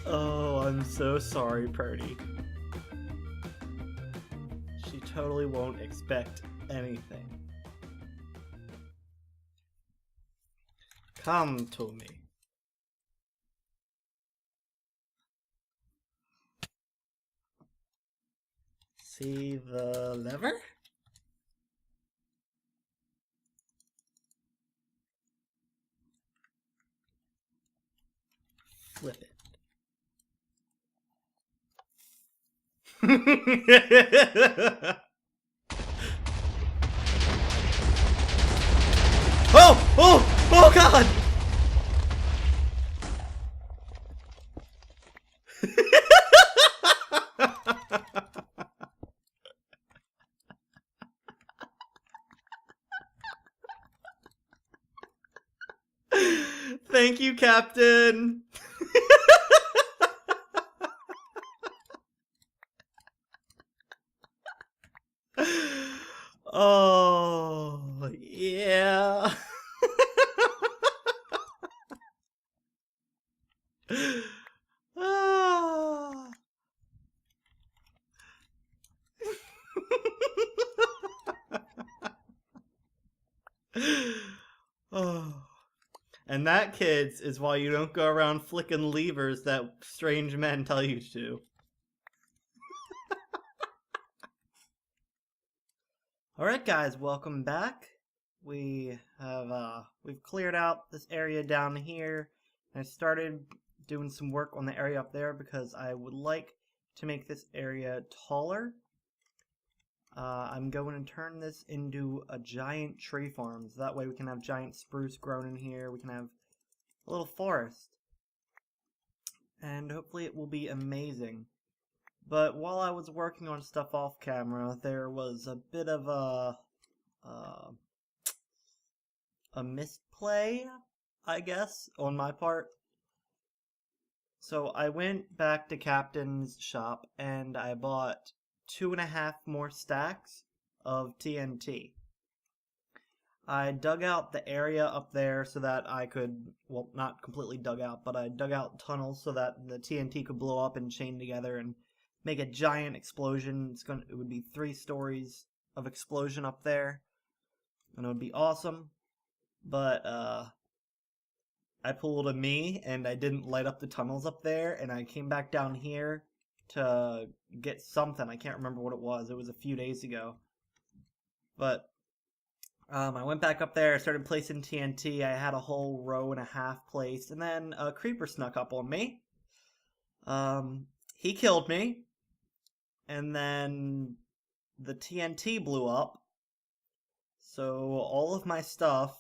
Oh, I'm so sorry, Purdy. She totally won't expect anything. Come to me. See the lever? Flip it. Oh! Oh! Oh God! Thank you, Captain. Oh, yeah. Ah. Oh. And that, kids, is why you don't go around flicking levers that strange men tell you to. Alright guys, welcome back. We've cleared out this area down here. And I started doing some work on the area up there because I would like to make this area taller. I'm going to turn this into a giant tree farm, so that way we can have giant spruce grown in here. We can have a little forest. And hopefully it will be amazing. But while I was working on stuff off camera, there was a bit of a misplay, I guess, on my part. So I went back to Captain's shop and I bought 2.5 more stacks of TNT. I dug out the area up there so that I could, well, not completely dug out, but I dug out tunnels so that the TNT could blow up and chain together and make a giant explosion. It would be 3 stories of explosion up there, and it would be awesome. But I pulled a me and I didn't light up the tunnels up there, and I came back down here to get something. I can't remember what it was. It was a few days ago. But I went back up there, started placing TNT. I had a whole 1.5 rows placed, and then a creeper snuck up on me. He killed me, and then the TNT blew up. So all of my stuff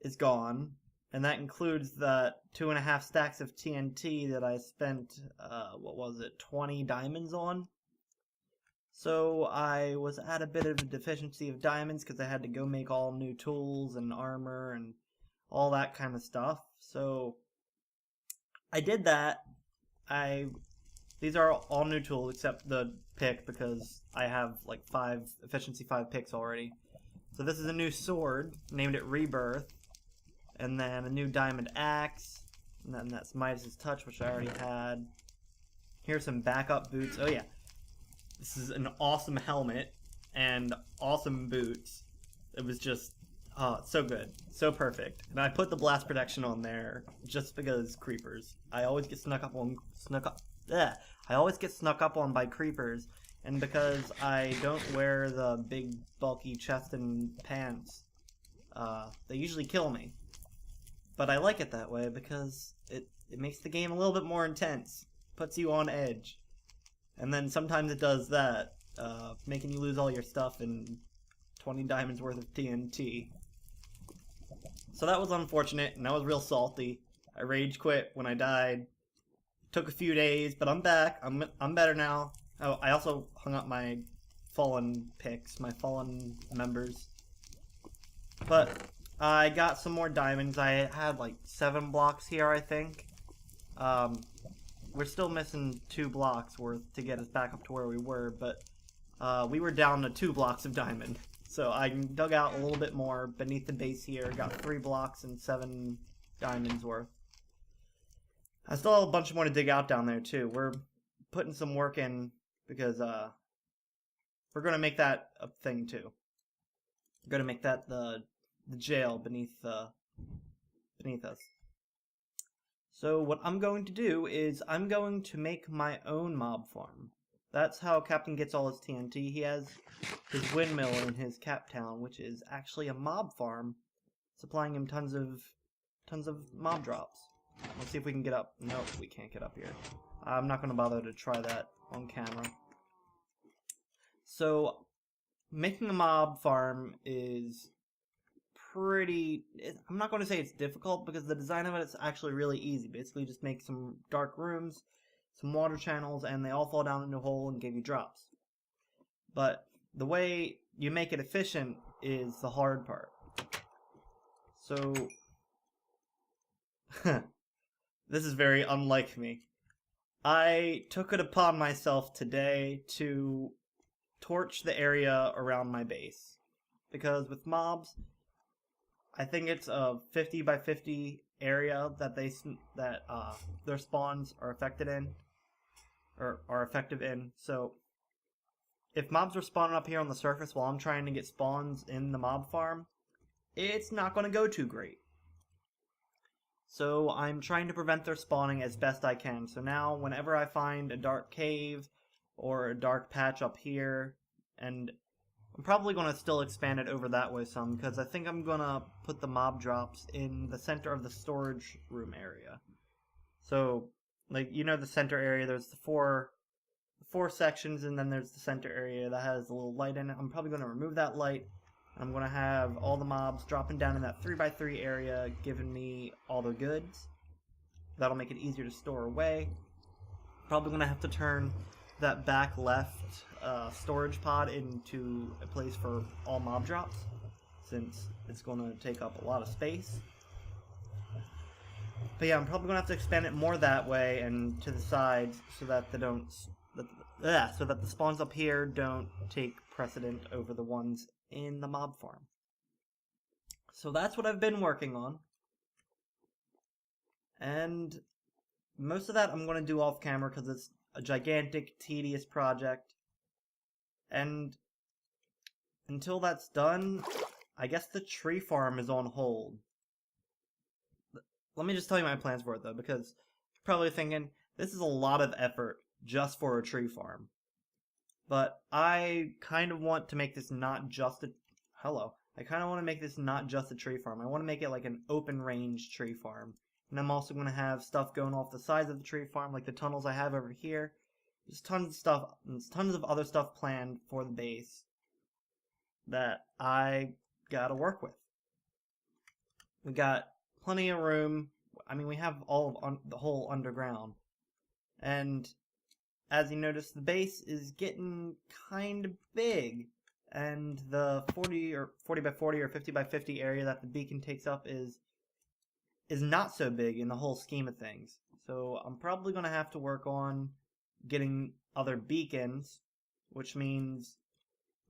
is gone, and that includes the 2.5 stacks of TNT that I spent, 20 diamonds on. So I was at a bit of a deficiency of diamonds because I had to go make all new tools and armor and all that kind of stuff. So I did that. These are all new tools except the pick because I have like 5 efficiency 5 picks already. So this is a new sword, named it Rebirth, and then a new diamond axe, and then that's Midas's Touch, which I already had. Here's some backup boots. Oh yeah. This is an awesome helmet and awesome boots. It was just, so good. So perfect. And I put the blast protection on there just because creepers. I always get snuck up on by creepers, and because I don't wear the big bulky chest and pants, they usually kill me. But I like it that way because it makes the game a little bit more intense. Puts you on edge. And then sometimes it does that, making you lose all your stuff and 20 diamonds worth of TNT. So that was unfortunate, and I was real salty. I rage quit when I died. Took a few days, but I'm back. I'm better now. Oh, I also hung up my fallen picks, my fallen members. But I got some more diamonds. I had like 7 blocks here, I think. We're still missing 2 blocks worth to get us back up to where we were, but we were down to 2 blocks of diamond. So I dug out a little bit more beneath the base here. Got 3 blocks and 7 diamonds worth. I still have a bunch more to dig out down there too. We're putting some work in because we're gonna make that a thing too. We're gonna make that the jail beneath us. So what I'm going to do is I'm going to make my own mob farm. That's how Captain gets all his TNT. He has his windmill in his cap town, which is actually a mob farm, supplying him tons of mob drops. Let's see if we can get up. Nope, we can't get up here. I'm not going to bother to try that on camera. So, making a mob farm is pretty... I'm not going to say it's difficult, because the design of it is actually really easy. Basically, just make some dark rooms, some water channels, and they all fall down into a hole and give you drops. But the way you make it efficient is the hard part. So... This is very unlike me. I took it upon myself today to torch the area around my base. Because with mobs, I think it's a 50 by 50 area that their spawns are affected in, or are effective in. So if mobs are spawning up here on the surface while I'm trying to get spawns in the mob farm, it's not going to go too great. So I'm trying to prevent their spawning as best I can. So now whenever I find a dark cave or a dark patch up here, and I'm probably going to still expand it over that way some, because I think I'm going to put the mob drops in the center of the storage room area. So, like, you know the center area, there's the four sections, and then there's the center area that has a little light in it. I'm probably going to remove that light. I'm going to have all the mobs dropping down in that 3x3 area, giving me all their goods. That'll make it easier to store away. Probably going to have to turn that back left storage pod into a place for all mob drops, since it's going to take up a lot of space. But yeah, I'm probably going to have to expand it more that way and to the sides so that they don't... so that the spawns up here don't take precedent over the ones in the mob farm. So that's what I've been working on. And most of that I'm going to do off camera because it's a gigantic, tedious project. And until that's done, I guess the tree farm is on hold. Let me just tell you my plans for it though, because you're probably thinking, this is a lot of effort just for a tree farm. But I kind of want to make this not just a... I kind of want to make this not just a tree farm. I want to make it like an open range tree farm. And I'm also going to have stuff going off the sides of the tree farm, like the tunnels I have over here. There's tons of stuff, tons of other stuff planned for the base that I gotta work with. We got plenty of room. I mean, we have all of the whole underground. And as you notice, the base is getting kind of big, and the 40 by 40 or 50 by 50 area that the beacon takes up is not so big in the whole scheme of things. So I'm probably going to have to work on getting other beacons, which means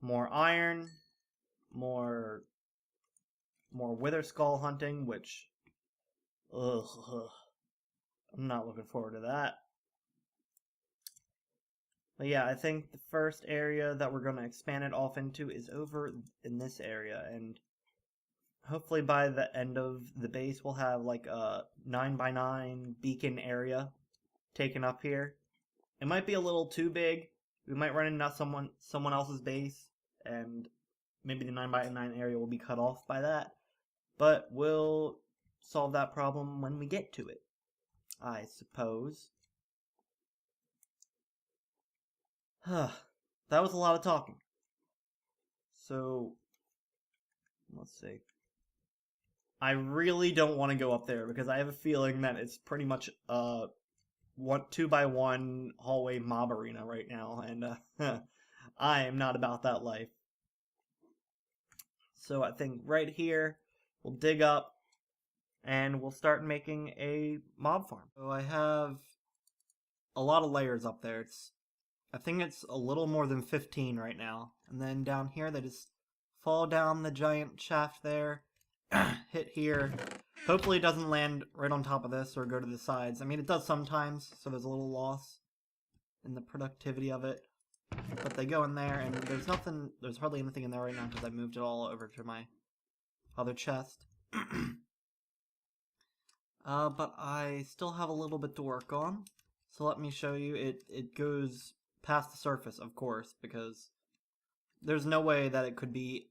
more iron, more wither skull hunting, which I'm not looking forward to that. But yeah, I think the first area that we're going to expand it off into is over in this area, and hopefully by the end of the base we'll have like a 9x9 beacon area taken up here. It might be a little too big. We might run into someone else's base, and maybe the 9x9 area will be cut off by that. But we'll solve that problem when we get to it, I suppose. That was a lot of talking. So, let's see. I really don't want to go up there because I have a feeling that it's pretty much a 2x1 hallway mob arena right now, and I am not about that life. So I think right here we'll dig up and we'll start making a mob farm. So I have a lot of layers up there. I think it's a little more than 15 right now. And then down here that is fall down the giant shaft there, hit here. Hopefully it doesn't land right on top of this or go to the sides. I mean, it does sometimes, so there's a little loss in the productivity of it. But they go in there, and there's hardly anything in there right now because I moved it all over to my other chest. But I still have a little bit to work on. So let me show you. It goes past the surface, of course, because there's no way that it could be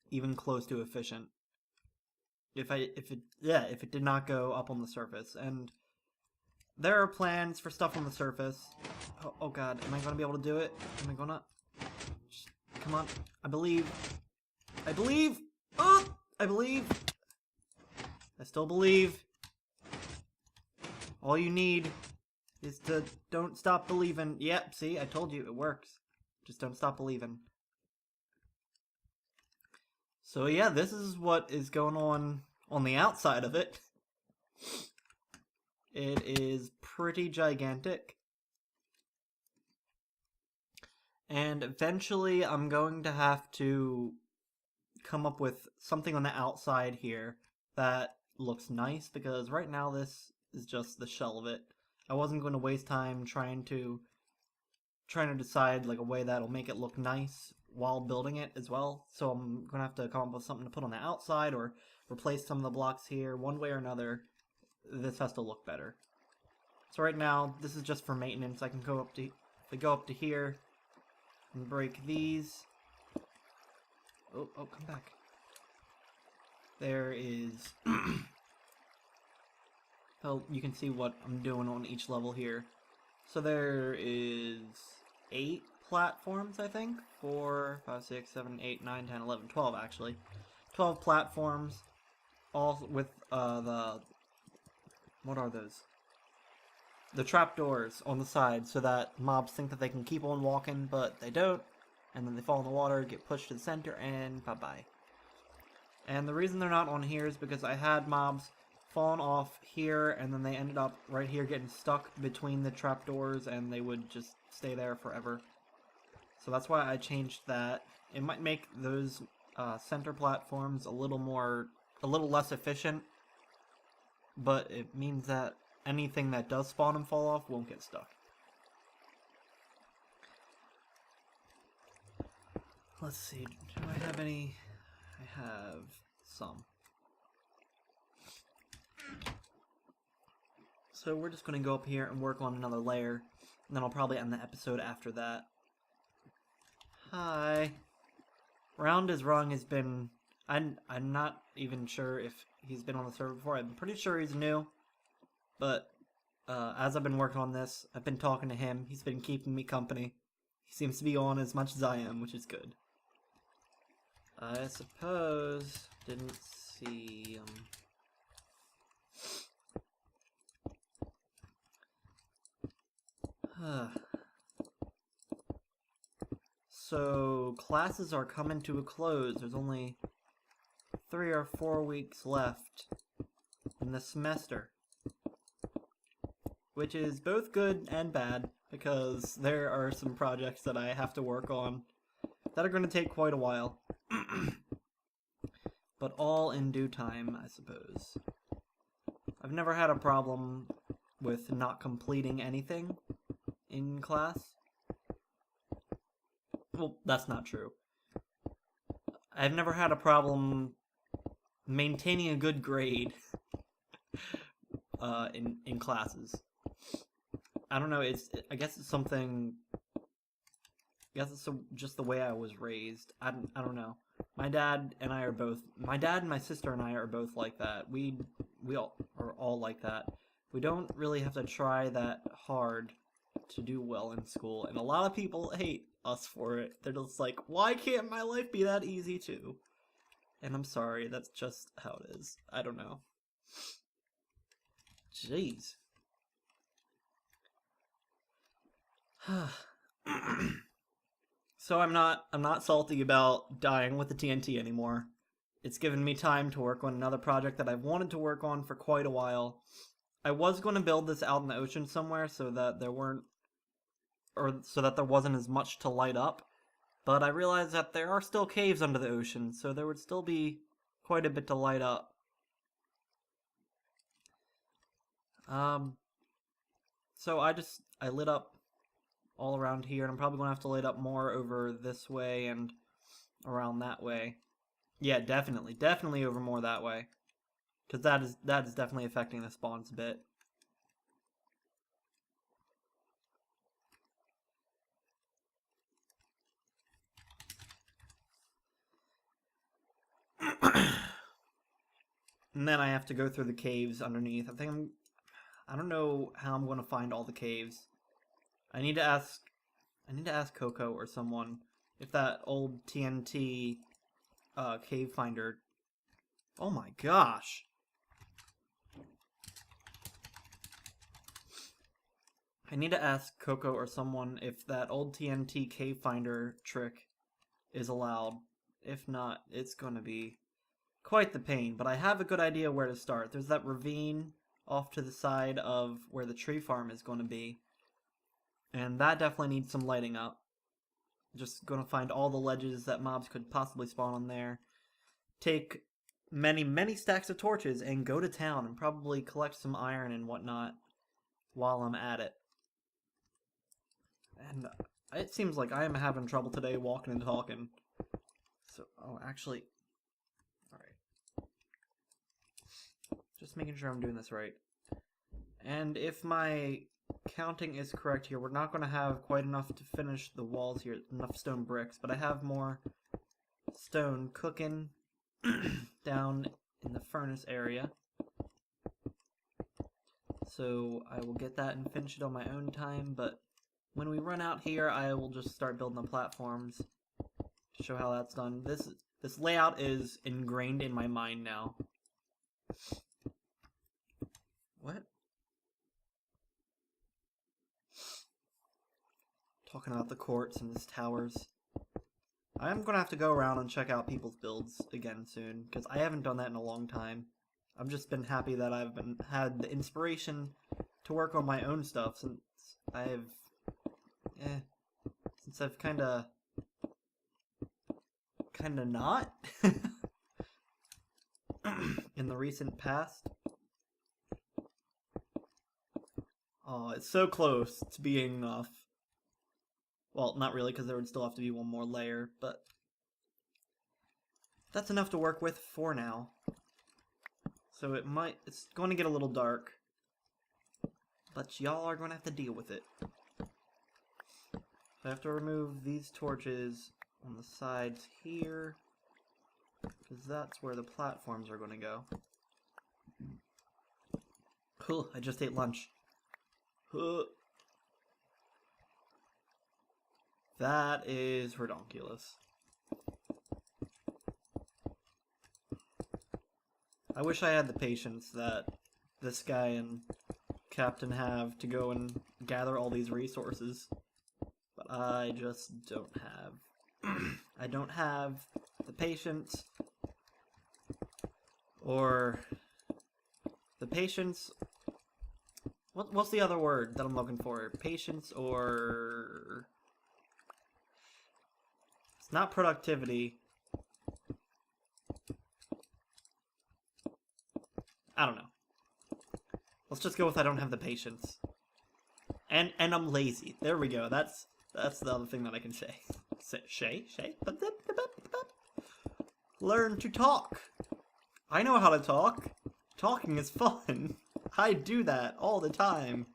even close to efficient if it did not go up on the surface. And there are plans for stuff on the surface. Oh god, am I gonna be able to do it? Am I gonna? Just, come on, I believe. Oh, I believe. I still believe. All you need is to don't stop believing. Yep, see, I told you, it works. Just don't stop believing. So yeah, this is what is going on the outside of it. It is pretty gigantic. And eventually I'm going to have to come up with something on the outside here that looks nice, because right now this is just the shell of it. I wasn't going to waste time trying to decide like a way that'll make it look nice while building it as well. So I'm going to have to come up with something to put on the outside or replace some of the blocks here. One way or another, this has to look better. So right now, this is just for maintenance. I can go up to, if we go up to here and break these. Oh, come back. There is, well, you can see what I'm doing on each level here. So there is 8 platforms, I think. 4, 5, 6, 7, 8, 9, 10, 11, 12 actually. 12 platforms, all with what are those? The trapdoors on the side, so that mobs think that they can keep on walking, but they don't, and then they fall in the water, get pushed to the center, and bye-bye. And the reason they're not on here is because I had mobs falling off here, and then they ended up right here getting stuck between the trapdoors, and they would just stay there forever. So that's why I changed that. It might make those center platforms a little less efficient, but it means that anything that does spawn and fall off won't get stuck. Let's see, do I have any? I have some. So we're just going to go up here and work on another layer, and then I'll probably end the episode after that. Hi. Round is Rung has been... I'm not even sure if he's been on the server before. I'm pretty sure he's new. But as I've been working on this, I've been talking to him. He's been keeping me company. He seems to be on as much as I am, which is good. I suppose... Didn't see... So, classes are coming to a close. There's only 3 or 4 weeks left in the semester. Which is both good and bad, because there are some projects that I have to work on that are going to take quite a while. But all in due time, I suppose. I've never had a problem with not completing anything in class. Well, that's not true. I've never had a problem maintaining a good grade in classes. I don't know, I guess it's something... I guess it's just the way I was raised. I don't know. My dad and my sister and I are both like that. We all are all like that. We don't really have to try that hard to do well in school, and a lot of people hate us for it. They're just like, why can't my life be that easy too? And I'm sorry, that's just how it is. I don't know. Jeez. So I'm not salty about dying with the TNT anymore. It's given me time to work on another project that I've wanted to work on for quite a while. I was going to build this out in the ocean somewhere so that there wasn't as much to light up, But I realized that there are still caves under the ocean, so there would still be quite a bit to light up. So I lit up all around here, and I'm probably going to have to light up more over this way and around that way. Yeah, definitely over more that way. Because that is definitely affecting the spawns a bit. And then I have to go through the caves underneath. I don't know how I'm going to find all the caves. I need to ask Coco or someone if that old TNT cave finder. Oh my gosh. I need to ask Coco or someone if that old TNT cave finder trick is allowed. If not, it's gonna be quite the pain, but I have a good idea where to start. There's that ravine off to the side of where the tree farm is going to be, and that definitely needs some lighting up. Just gonna find all the ledges that mobs could possibly spawn on there, take many stacks of torches, and go to town and probably collect some iron and whatnot while I'm at it. And it seems like I am having trouble today walking and talking. So, oh, actually, just making sure I'm doing this right. And if my counting is correct here, we're not going to have quite enough to finish the walls here, enough stone bricks, but I have more stone cooking down in the furnace area. So I will get that and finish it on my own time, but when we run out here, I will just start building the platforms to show how that's done. This layout is ingrained in my mind now. What? Talking about the courts and his towers. I'm gonna have to go around and check out people's builds again soon, because I haven't done that in a long time. I've just been happy that I've had the inspiration to work on my own stuff since I've kinda not in the recent past. Oh, it's so close to being enough. Well, not really, because there would still have to be one more layer, but that's enough to work with for now. So it's going to get a little dark, but y'all are going to have to deal with it. I have to remove these torches on the sides here, because that's where the platforms are going to go. Cool, I just ate lunch. That is redonkulous. I wish I had the patience that this guy and Captain have to go and gather all these resources. But I just don't have. I don't have the patience or the patience. What's the other word that I'm looking for? Patience or... It's not productivity. I don't know. Let's just go with I don't have the patience. And I'm lazy. There we go. That's the other thing that I can say. Shay? Learn to talk. I know how to talk. Talking is fun. I do that all the time.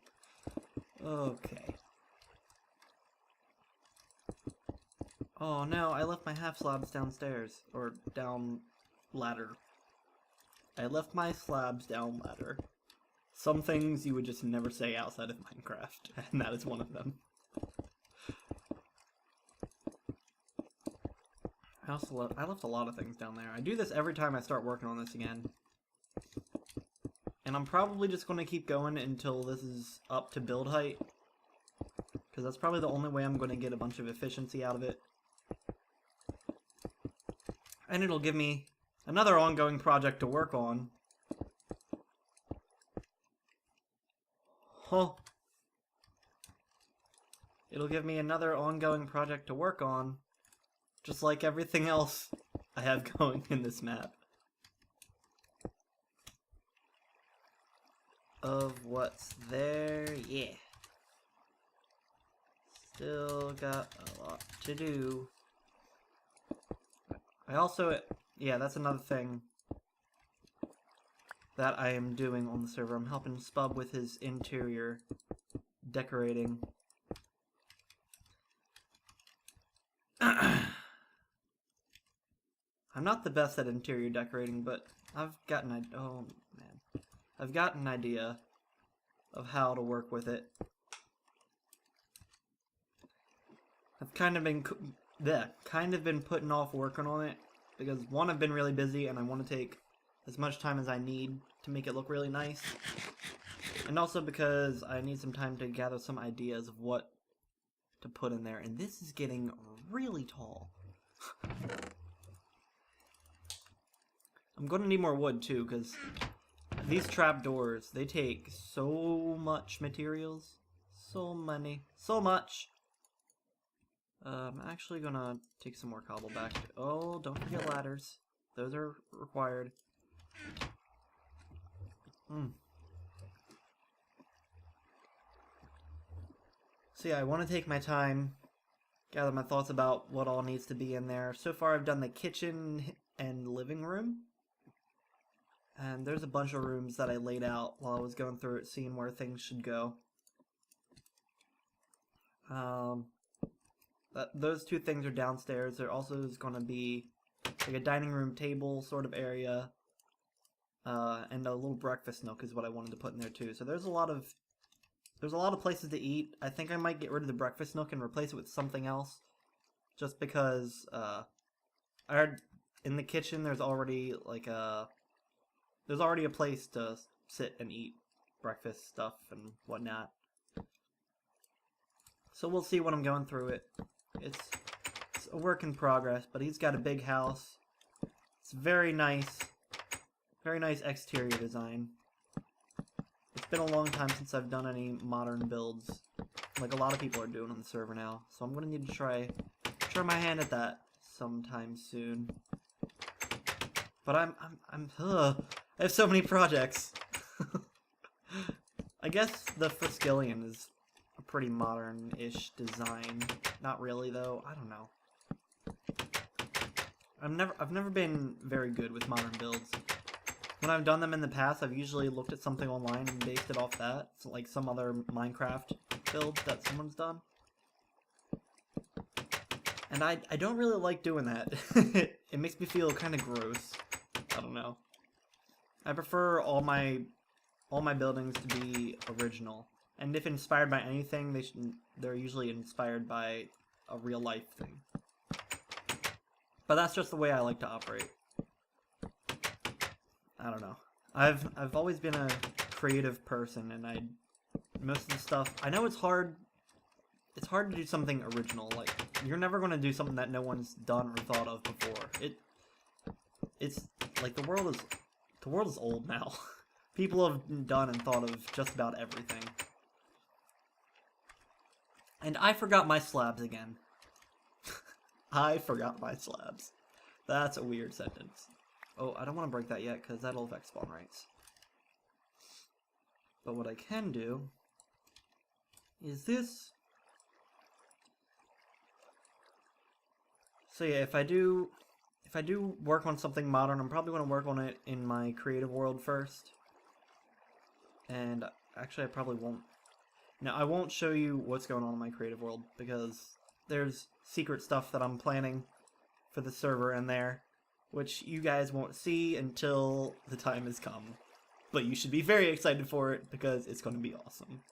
Okay. Oh no, I left my half slabs downstairs. Or down ladder. I left my slabs down ladder. Some things you would just never say outside of Minecraft, and that is one of them. I left a lot of things down there. I do this every time I start working on this again. And I'm probably just going to keep going until this is up to build height. Because that's probably the only way I'm going to get a bunch of efficiency out of it. And it'll give me another ongoing project to work on. Huh. It'll give me another ongoing project to work on Just like everything else I have going in this map. Of what's there, yeah. Still got a lot to do. I also, yeah, that's another thing that I am doing on the server. I'm helping Spub with his interior decorating. I'm not the best at interior decorating, but I've got an idea. Oh man, I've got an idea of how to work with it. I've kind of been putting off working on it because one, I've been really busy and I want to take as much time as I need to make it look really nice, and also because I need some time to gather some ideas of what to put in there. And this is getting really tall. I'm going to need more wood too, because these trapdoors, they take so much materials. So much. I'm actually going to take some more cobble back. Oh, don't forget ladders. Those are required. So yeah, I want to take my time, gather my thoughts about what all needs to be in there. So far I've done the kitchen and living room. And there's a bunch of rooms that I laid out while I was going through it, seeing where things should go. Those two things are downstairs. There also is going to be like a dining room table sort of area, and a little breakfast nook is what I wanted to put in there too. So there's a lot of places to eat. I think I might get rid of the breakfast nook and replace it with something else, just because I heard in the kitchen there's already like a place to sit and eat breakfast stuff and whatnot. So we'll see when I'm going through it. It's a work in progress, but he's got a big house. It's very nice exterior design. It's been a long time since I've done any modern builds, like a lot of people are doing on the server now. So I'm gonna need to try my hand at that sometime soon. But I have so many projects. I guess the Friskillian is a pretty modern-ish design. Not really though. I don't know. I've never been very good with modern builds. When I've done them in the past, I've usually looked at something online and based it off that. So like some other Minecraft build that someone's done. And I don't really like doing that. It makes me feel kind of gross. I don't know. I prefer all my buildings to be original. And if inspired by anything, they're usually inspired by a real life thing. But that's just the way I like to operate. I don't know. I've always been a creative person, and most of the stuff, I know it's hard to do something original. Like, you're never going to do something that no one's done or thought of before. It's like the world is old now. People have done and thought of just about everything. And I forgot my slabs again. I forgot my slabs. That's a weird sentence. Oh, I don't want to break that yet, because that'll affect spawn rates. But what I can do is this. So yeah, if I do work on something modern, I'm probably going to work on it in my creative world first. And actually, I probably won't. Now, I won't show you what's going on in my creative world, because there's secret stuff that I'm planning for the server in there, which you guys won't see until the time has come. But you should be very excited for it, because it's going to be awesome.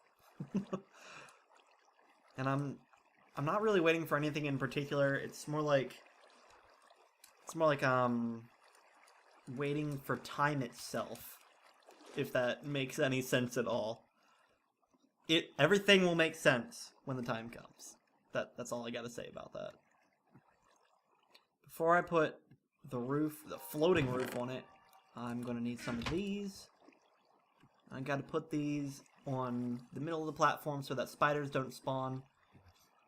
And I'm not really waiting for anything in particular. It's more like waiting for time itself, if that makes any sense at all. Everything will make sense when the time comes. That's all I gotta say about that. Before I put the floating roof on it, I'm gonna need some of these. I gotta put these on the middle of the platform so that spiders don't spawn.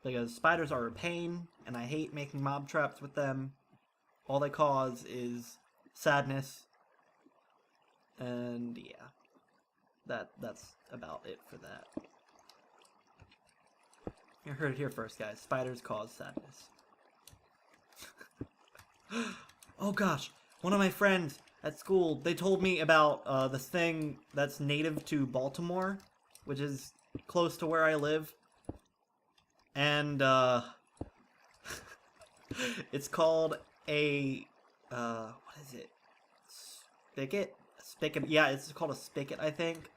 because spiders are a pain, and I hate making mob traps with them. All they cause is sadness, and yeah, that's about it for that. You heard it here first, guys. Spiders cause sadness. Oh gosh, one of my friends at school, they told me about this thing that's native to Baltimore, which is close to where I live. And it's called a what is it? Spigot? Spigot? Yeah, it's called a spigot, I think.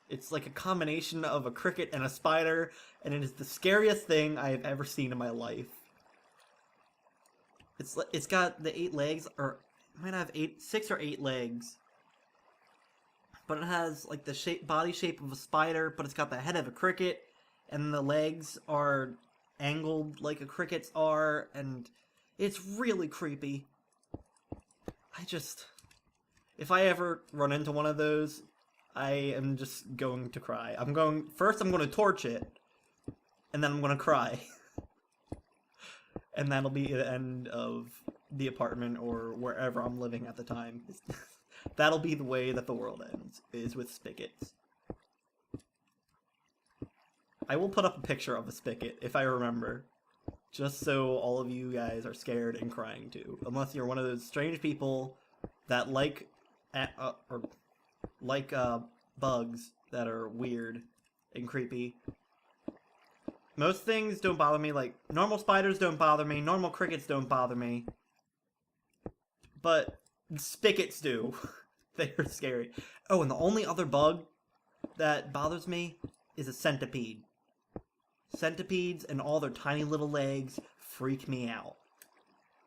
It's like a combination of a cricket and a spider, and it is the scariest thing I have ever seen in my life. It's got the 8 legs, or it might have 6 or 8 legs, but it has like the body shape of a spider, but it's got the head of a cricket, and the legs are angled like a cricket's are, and it's really creepy. If I ever run into one of those, I am just going to cry. First I'm going to torch it, and then I'm going to cry. And that'll be the end of the apartment or wherever I'm living at the time. That'll be the way that the world ends, is with spigots. I will put up a picture of a spigot if I remember, just so all of you guys are scared and crying too. Unless you're one of those strange people that like bugs that are weird and creepy. Most things don't bother me, like normal spiders don't bother me, normal crickets don't bother me, but spigots do. They are scary. Oh, and the only other bug that bothers me is a centipede. Centipedes and all their tiny little legs freak me out.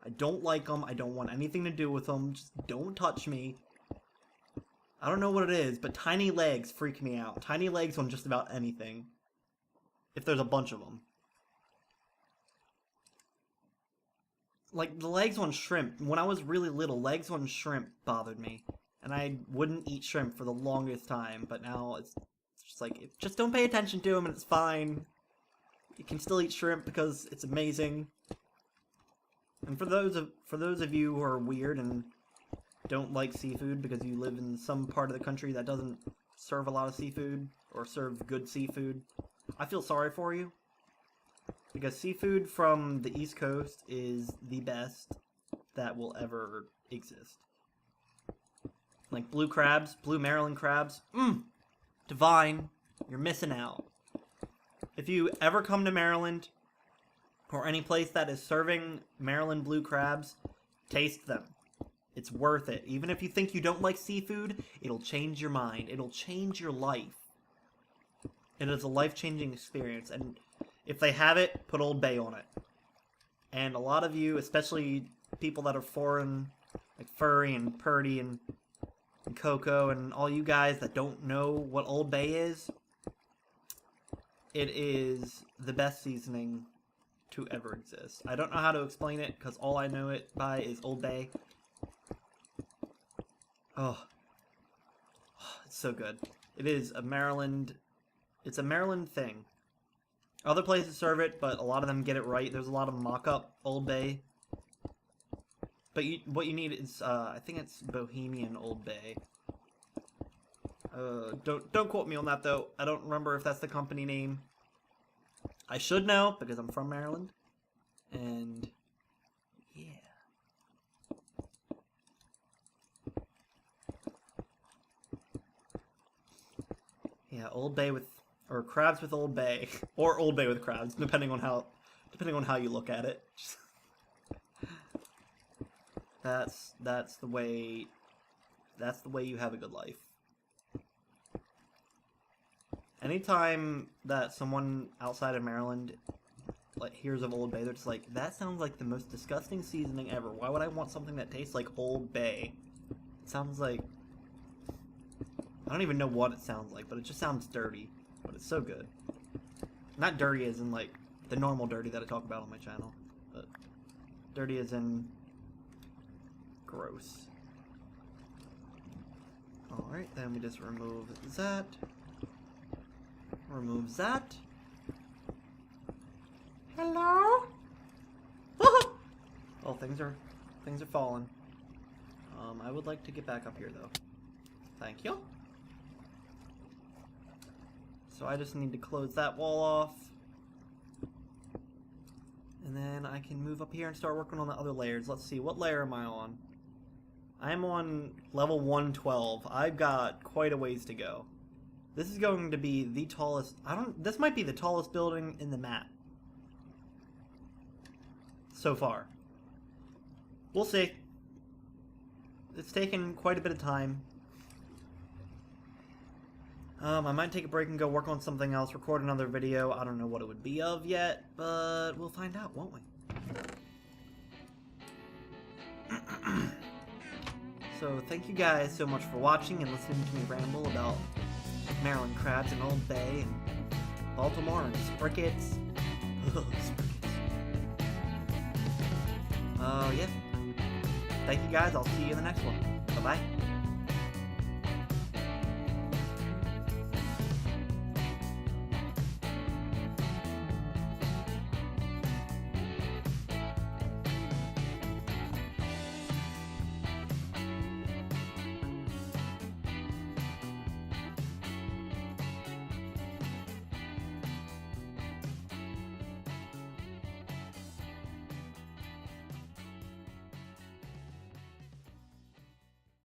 I don't like them. I don't want anything to do with them. Just don't touch me. I don't know what it is, but tiny legs freak me out. Tiny legs on just about anything. If there's a bunch of them. Like, the legs on shrimp. When I was really little, legs on shrimp bothered me. And I wouldn't eat shrimp for the longest time, but now it's just like, just don't pay attention to them and it's fine. You can still eat shrimp because it's amazing. And for those of you who are weird and don't like seafood because you live in some part of the country that doesn't serve a lot of seafood, or serve good seafood, I feel sorry for you. Because seafood from the East Coast is the best that will ever exist. Like blue crabs, blue Maryland crabs, divine. You're missing out. If you ever come to Maryland, or any place that is serving Maryland blue crabs, taste them. It's worth it. Even if you think you don't like seafood, it'll change your mind. It'll change your life. It is a life-changing experience, and if they have it, put Old Bay on it. And a lot of you, especially people that are foreign, like Furry and Purdy and Coco, and all you guys that don't know what Old Bay is, it is the best seasoning to ever exist. I don't know how to explain it, because all I know it by is Old Bay. Oh, it's so good. It is a Maryland... It's a Maryland thing. Other places serve it, but a lot of them get it right. There's a lot of mock-up Old Bay. But what you need is, I think it's Bohemian Old Bay. Don't quote me on that, though. I don't remember if that's the company name. I should know, because I'm from Maryland. And, yeah. Yeah, Old Bay with... Or crabs with Old Bay. Or Old Bay with crabs, depending on how you look at it. That's the way you have a good life. Anytime that someone outside of Maryland like hears of Old Bay, they're just like, that sounds like the most disgusting seasoning ever. Why would I want something that tastes like Old Bay? It sounds like... I don't even know what it sounds like, but it just sounds dirty. But it's so good. Not dirty as in, like, the normal dirty that I talk about on my channel. But dirty as in... gross. Alright, then we just remove that. Remove that. Hello? Oh, things are falling. I would like to get back up here though. Thank you. So I just need to close that wall off. And then I can move up here and start working on the other layers. Let's see, what layer am I on? I'm on level 112. I've got quite a ways to go. This is going to be the tallest... This might be the tallest building in the map. So far. We'll see. It's taken quite a bit of time. I might take a break and go work on something else, record another video. I don't know what it would be of yet, but we'll find out, won't we? So, thank you guys so much for watching and listening to me ramble about Maryland crabs and Old Bay and Baltimore and Sprickets. Sprickets. Yeah. Thank you guys. I'll see you in the next one. Bye-bye.